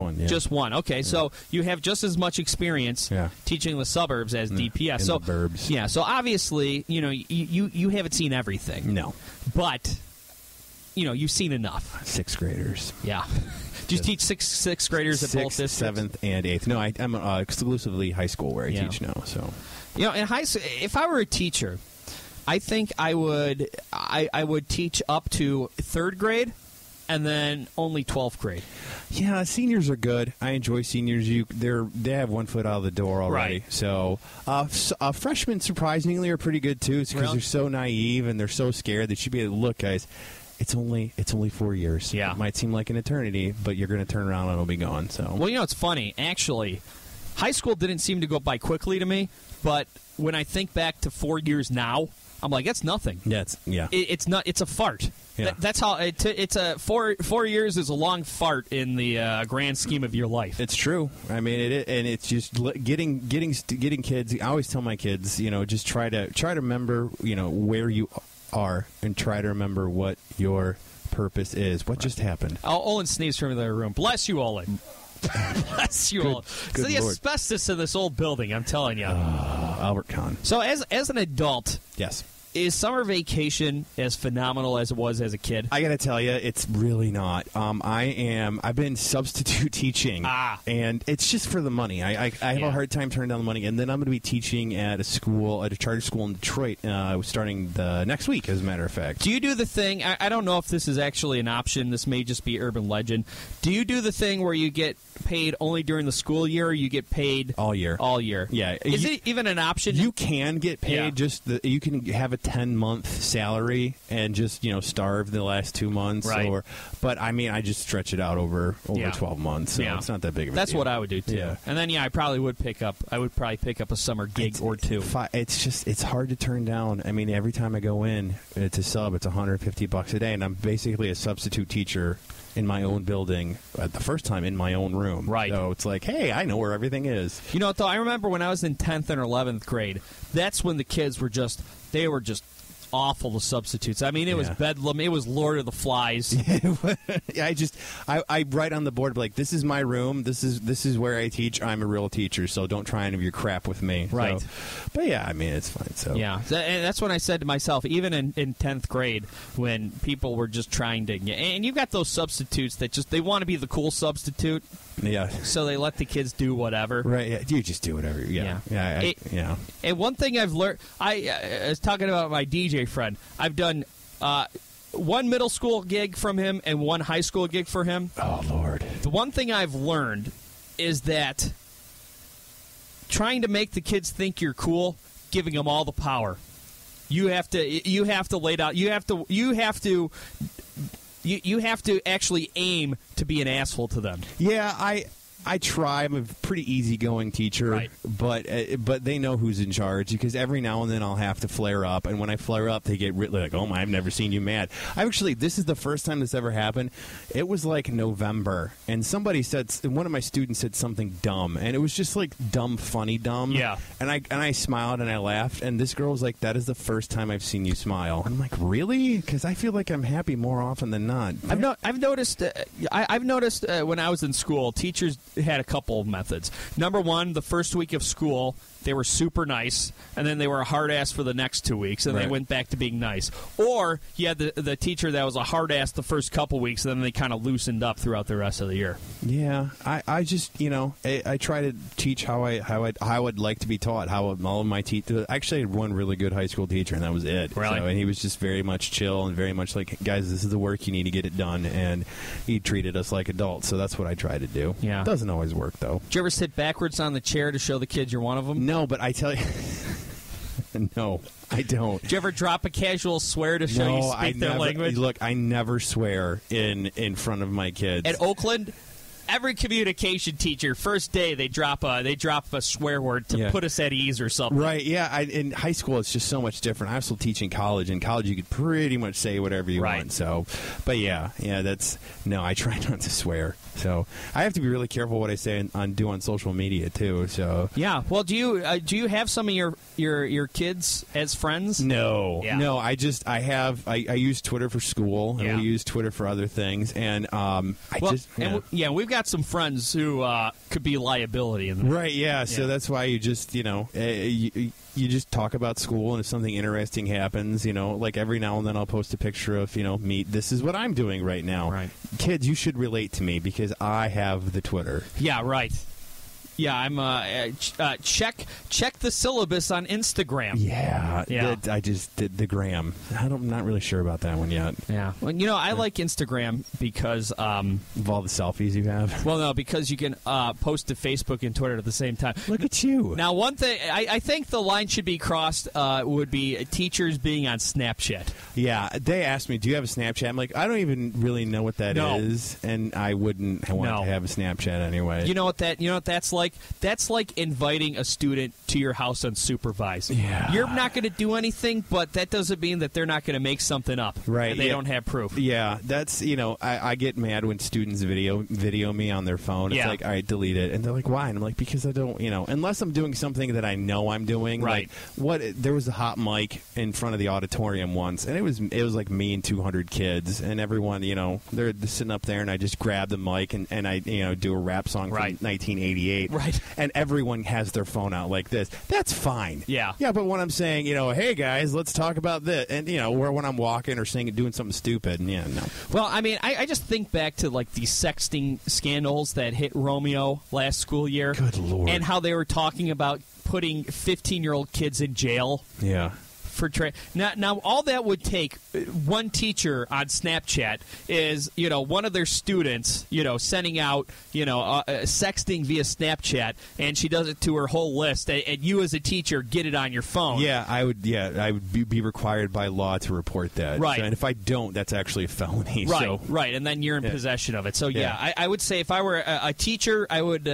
One, yeah. Just one. Okay, so you have just as much experience teaching the suburbs as DPS. In so the burbs. Yeah, so obviously, you haven't seen everything. No. But, you've seen enough. Sixth graders. Yeah. Do you teach sixth graders at both districts? 7th, and 8th. No, I'm exclusively high school where I teach now. So, in high school, if I were a teacher, I think I would teach up to 3rd grade. And then only 12th grade. Yeah, seniors are good. I enjoy seniors. They have one foot out of the door already. Right. So freshmen surprisingly are pretty good too, because they're so naive and they're so scared. They should be able to look, guys. It's only 4 years. Yeah, it might seem like an eternity, but you're going to turn around and it'll be gone. So it's funny actually. High school didn't seem to go by quickly to me, but when I think back to 4 years now, I'm like, that's nothing. It's not. It's a fart. Yeah. That's how it's a 4 years is a long fart in the grand scheme of your life. It's true. I mean, and it's just getting kids. I always tell my kids, just try to remember, where you are, and try to remember what your purpose is. What just happened? Olin sneezed from the other room. Bless you, Olin. Bless you all. So the asbestos in this old building, I'm telling you. Albert Kahn. So as an adult, yes. Is summer vacation as phenomenal as it was as a kid? I got to tell you, it's really not. I've been substitute teaching, and it's just for the money. I have a hard time turning down the money, and then I'm going to be teaching at a charter school in Detroit, starting the next week, as a matter of fact. Do you do the thing? I don't know if this is actually an option. This may just be urban legend. Do you do the thing where you get paid only during the school year, or you get paid all year? All year. Yeah. Is it even an option? You can get paid. You can have a 10-month salary and just starve the last 2 months, right? But I mean, I just stretch it out over 12 months, so it's not that big of a That's deal. what I would do too. Yeah. And then I probably would pick up a summer gig or two. It's hard to turn down. I mean, every time I go in to sub, it's $150 a day, and I'm basically a substitute teacher in my own building at the first time in my own room. Right. So it's like, hey, I know where everything is. You know what, though? I remember when I was in 10th and 11th grade, that's when the kids were just awful, the substitutes. I mean, it was bedlam. It was Lord of the Flies. I write on the board, like, this is my room. This is where I teach. I'm a real teacher, so don't try any of your crap with me. Right. So, but yeah, I mean, it's fine. So yeah, and that's when I said to myself, even in 10th grade, when people were just trying to, and you've got those substitutes that they want to be the cool substitute. Yeah. So they let the kids do whatever. Right. Yeah. You just do whatever. Yeah. And one thing I've learned, I was talking about my DJ friend. I've done one middle school gig from him and one high school gig for him. Oh, Lord. The one thing I've learned is that trying to make the kids think you're cool, giving them all the power. You have to lay down. You have to actually aim to be an asshole to them. Yeah, I try. I'm a pretty easygoing teacher, right. but they know who's in charge, because every now and then I'll have to flare up, and when I flare up, they get really like, "Oh my, I've never seen you mad." This is the first time this ever happened. It was like November, and one of my students said something dumb, and it was just like dumb, funny dumb. Yeah. And I smiled and I laughed, and this girl was like, "That is the first time I've seen you smile." I'm like, "Really?" Because I feel like I'm happy more often than not. I've noticed when I was in school, teachers had a couple of methods. Number one, the first week of school, they were super nice, and then they were a hard ass for the next 2 weeks, and they went back to being nice. Or you had the teacher that was a hard ass the first couple weeks, and then they kind of loosened up throughout the rest of the year. Yeah, I just I try to teach how I would like to be taught. How all of my teachers. Actually, I had one really good high school teacher, and that was it. Really? And he was just very much chill and very much like, guys, this is the work, you need to get it done, and he treated us like adults. So that's what I try to do. Yeah, it doesn't always work though. Did you ever sit backwards on the chair to show the kids you're one of them? No, but I tell you, no, I don't. Did you ever drop a casual swear to show you speak their language? Look, I never swear in front of my kids. At Oakland, every communication teacher, first day they drop a swear word to put us at ease or something. Right? Yeah. In high school, it's just so much different. I also teach in college. In college, you could pretty much say whatever you want. So, but yeah, I try not to swear. So I have to be really careful what I say and do on social media too. So yeah. Well, do you have some of your kids as friends? No, yeah. No. I use Twitter for school, and we use Twitter for other things. And we've got some friends who could be liability in Right, yeah. So that's why you just, you just talk about school, and if something interesting happens, like every now and then I'll post a picture of, me. This is what I'm doing right now. Right. Kids, you should relate to me because I have the Twitter. Yeah, right. Yeah, I'm check the syllabus on Instagram. Yeah. Yeah. I just did the gram. I'm not really sure about that one yet. Yeah. Well, I like Instagram because of all the selfies you have. Well, no, because you can post to Facebook and Twitter at the same time. Look at you. Now, one thing I think the line should be crossed would be teachers being on Snapchat. Yeah, they asked me, "Do you have a Snapchat?" I'm like, I don't even really know what that is, and I wouldn't want to have a Snapchat anyway. You know what that's like? That's like inviting a student to your house unsupervised. Yeah. You're not going to do anything, but that doesn't mean that they're not going to make something up. Right. And they don't have proof. Yeah, that's, I get mad when students video me on their phone. It's like, all right, delete it. And they're like, why? And I'm like, because I don't, unless I'm doing something that I know I'm doing. Right. Like, there was a hot mic in front of the auditorium once, and it was like me and 200 kids, and everyone, they're sitting up there, and I just grab the mic and I, do a rap song from 1988. Right. And everyone has their phone out like this. That's fine. Yeah. Yeah, but when I'm saying, hey guys, let's talk about this, and or when I'm walking or doing something stupid, and no. Well, I mean, I just think back to like these sexting scandals that hit Romeo last school year. Good Lord. And how they were talking about putting 15-year-old kids in jail. Yeah. For now, all that would take one teacher on Snapchat is one of their students sending out sexting via Snapchat, and she does it to her whole list, and you as a teacher get it on your phone. Yeah, I would be required by law to report that. Right. So, and if I don't, that's actually a felony. Right. So. Right, and then you're in possession of it. So I would say if I were a teacher, I would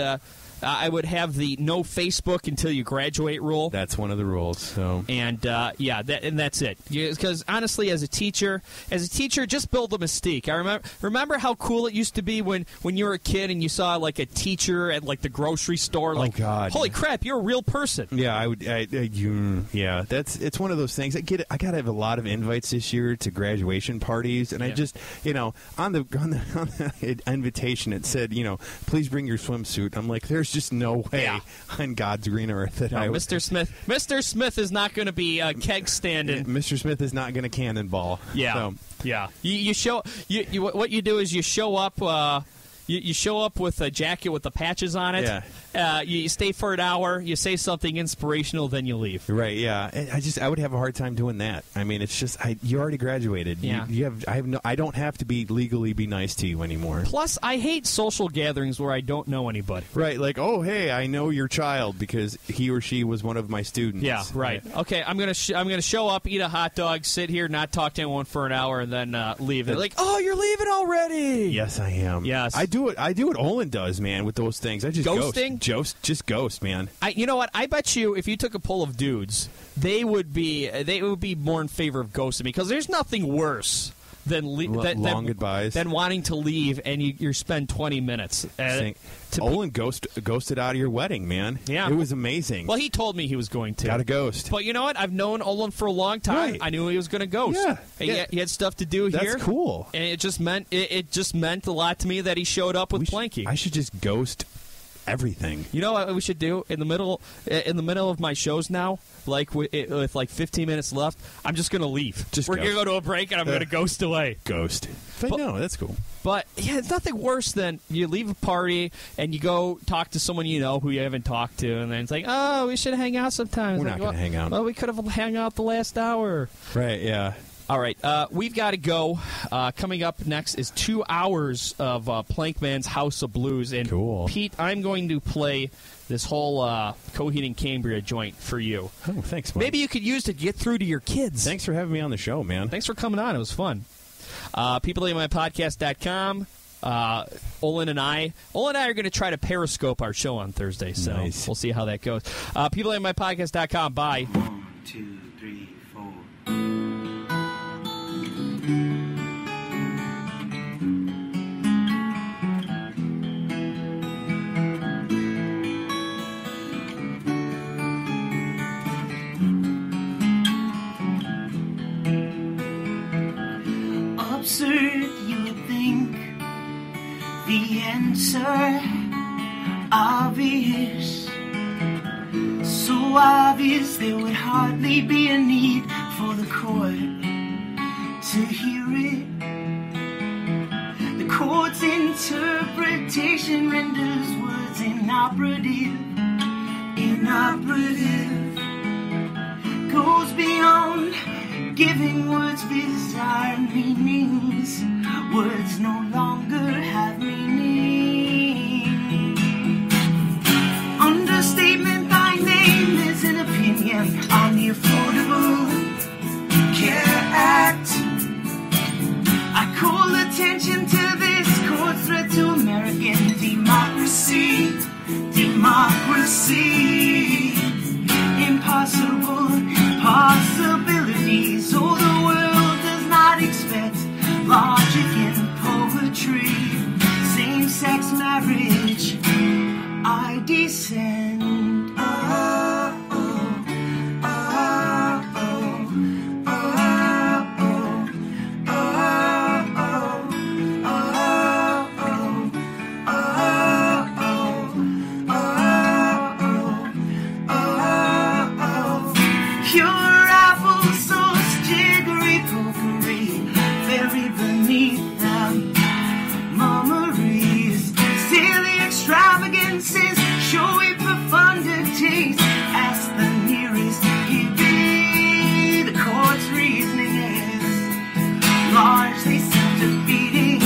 have the no Facebook until you graduate rule. That's one of the rules. So and that's it. Because honestly, as a teacher, just build a mystique. I remember how cool it used to be when you were a kid and you saw like a teacher at like the grocery store. Like, oh God, holy crap, you're a real person. Yeah, I would. It's one of those things. I gotta have a lot of invites this year to graduation parties, and I just on the invitation it said please bring your swimsuit. I'm like, there's just no way on God's green earth that Mr. Smith is not going to be keg standing. Mr. Smith is not going to cannonball. Yeah, so. Yeah. What you do is you show up. You show up with a jacket with the patches on it. Yeah. You stay for an hour. You say something inspirational, then you leave. Right. Yeah. I would have a hard time doing that. I mean, it's just you already graduated. Yeah. I don't have to legally be nice to you anymore. Plus, I hate social gatherings where I don't know anybody. Right. Like, oh hey, I know your child because he or she was one of my students. Yeah. Right. Okay. I'm gonna show up, eat a hot dog, sit here, not talk to anyone for an hour, and then leave. They're like, oh, you're leaving already. Yes, I am. Yes. I do what Olin does, man, with those things. I just ghosting? Just ghost, man. You know what? I bet you if you took a poll of dudes, they would be more in favor of ghosting because there's nothing worse than long goodbyes than wanting to leave and you spend 20 minutes. Olin ghosted out of your wedding, man. Yeah, it was amazing. Well, he told me he was going to. Got a ghost. But you know what? I've known Olin for a long time. Right. I knew he was going to ghost. Yeah. He had stuff to do here. That's cool. And it just meant a lot to me that he showed up with Planky. I should just ghost everything. You know what we should do in the middle of my shows now? Like with like 15 minutes left, I'm just going to leave. We're going to go to a break, and I'm going to ghost away. Ghost. But no, that's cool. But yeah, it's nothing worse than you leave a party and you go talk to someone who you haven't talked to, and then it's like, oh, we should hang out sometime. We're not going to hang out. Well, we could have hung out the last hour. Right, yeah. All right, we've got to go. Coming up next is 2 hours of Plankman's House of Blues. And cool. Pete, I'm going to play this whole Coheed and Cambria joint for you. Oh, thanks, man. Maybe you could use it to get through to your kids. Thanks for having me on the show, man. Thanks for coming on. It was fun. PeopleInMyPodcast.com. Olin and I are going to try to Periscope our show on Thursday, so nice. We'll see how that goes. PeopleInMyPodcast.com. Bye. 1, 2, 3, 4. Absurd, you would think the end answer obvious, so obvious there would hardly be a need for the court to hear it. The court's interpretation renders words inoperative, goes beyond giving words bizarre meanings. Words no longer have meaning. Understatement, thy name is an opinion on the Affordable Care Act. I call attention to this court's threat to American democracy. Impossible possibilities. Oh, the world does not expect logic in poetry. Same-sex marriage, I descend. Showy profundities as the nearest he be. The court's reasoning is largely self-defeating.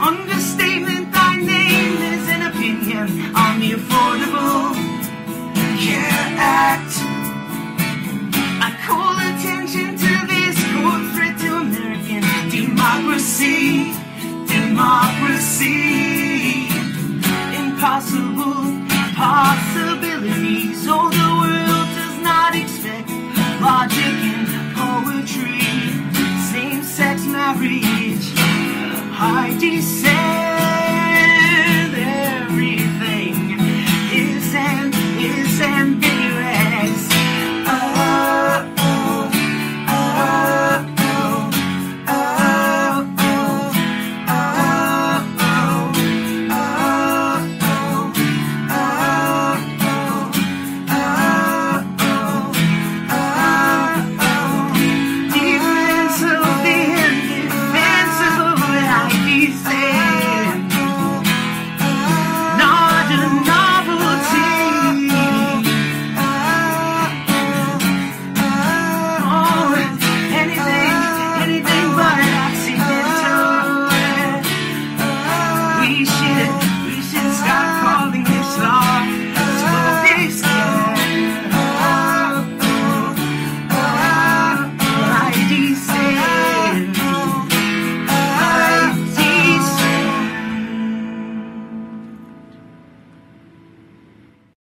Understatement, thy name is an opinion on the Affordable Care Act. I call attention to this court threat to American democracy. Impossible.